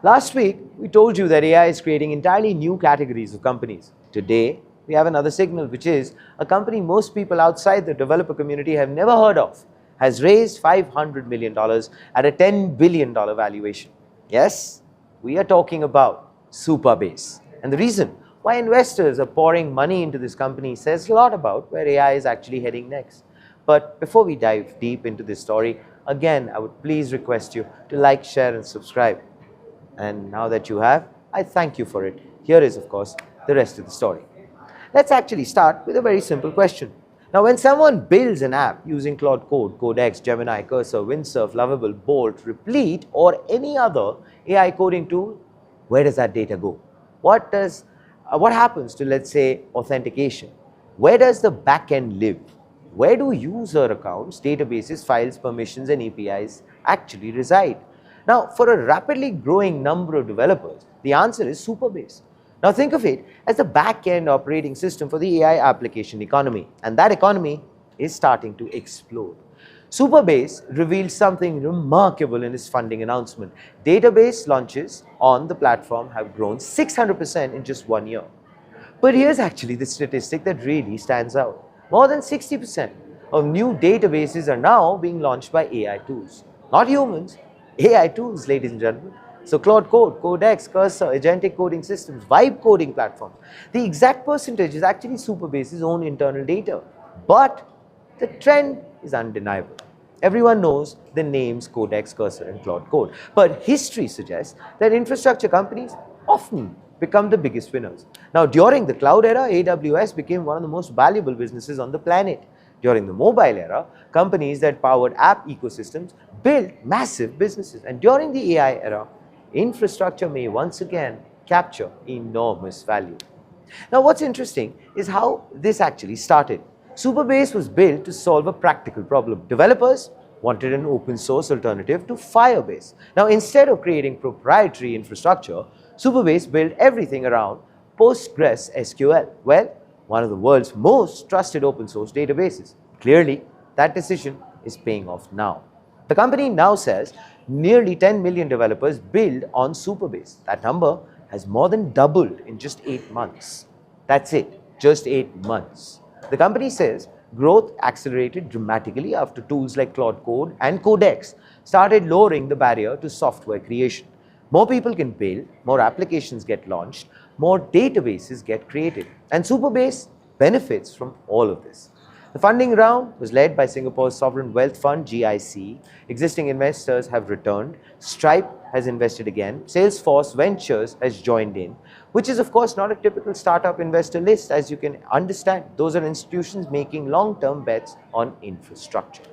Last week, we told you that AI is creating entirely new categories of companies. Today, we have another signal, which is a company most people outside the developer community have never heard of, has raised $500 million at a $10 billion valuation. Yes, we are talking about Supabase. And the reason why investors are pouring money into this company says a lot about where AI is actually heading next. But before we dive deep into this story, again, I would please request you to like, share, and subscribe. And now that you have, I thank you for it. Here is, of course, the rest of the story. Let's actually start with a very simple question. Now, when someone builds an app using Claude Code, Codex, Gemini, Cursor, Windsurf, Lovable, Bolt, Replete, or any other AI coding tool, where does that data go? What happens to, let's say, authentication? Where does the backend live? Where do user accounts, databases, files, permissions, and APIs actually reside? Now, for a rapidly growing number of developers, the answer is Supabase. Now, think of it as the back-end operating system for the AI application economy, and that economy is starting to explode. Supabase revealed something remarkable in its funding announcement. Database launches on the platform have grown 600% in just 1 year. But here's actually the statistic that really stands out. More than 60% of new databases are now being launched by AI tools. Not humans, AI tools, ladies and gentlemen. So Claude Code, Codex, Cursor, agentic coding systems, vibe coding platforms. The exact percentage is actually Supabase's own internal data. But the trend is undeniable. Everyone knows the names Codex, Cursor, and Claude Code. But history suggests that infrastructure companies often become the biggest winners. Now, during the cloud era, AWS became one of the most valuable businesses on the planet. During the mobile era, companies that powered app ecosystems built massive businesses. And during the AI era, infrastructure may once again capture enormous value. Now, what's interesting is how this actually started. Supabase was built to solve a practical problem. Developers wanted an open source alternative to Firebase. Now, instead of creating proprietary infrastructure, Supabase built everything around PostgreSQL, well, one of the world's most trusted open source databases. Clearly, that decision is paying off now. The company now says nearly 10 million developers build on Supabase. That number has more than doubled in just 8 months. That's it, just 8 months. The company says growth accelerated dramatically after tools like Claude Code and Codex started lowering the barrier to software creation. More people can build, more applications get launched, more databases get created, and Supabase benefits from all of this. The funding round was led by Singapore's sovereign wealth fund, GIC. Existing investors have returned. Stripe has invested again. Salesforce Ventures has joined in, which is of course not a typical startup investor list, as you can understand. Those are institutions making long-term bets on infrastructure.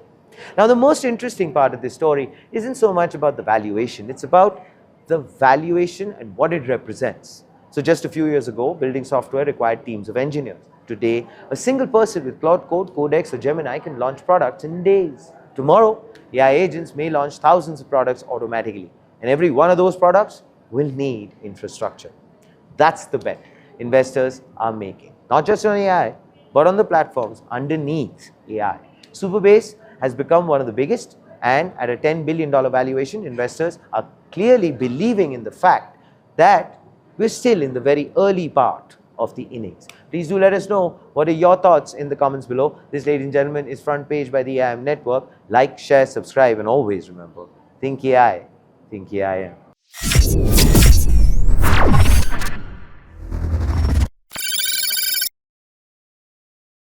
Now, the most interesting part of this story isn't so much about the valuation, it's about the valuation and what it represents. So just a few years ago, building software required teams of engineers. Today, a single person with Claude Code, Codex, or Gemini can launch products in days. Tomorrow, AI agents may launch thousands of products automatically, and every one of those products will need infrastructure. That's the bet investors are making, not just on AI, but on the platforms underneath AI. Supabase has become one of the biggest, and at a $10 billion valuation, investors are clearly believing in the fact that we're still in the very early part of the innings. Please do let us know what are your thoughts in the comments below. This, ladies and gentlemen, is Front Page by the AIM Network. Like, share, subscribe, and always remember, think AI, think AIM.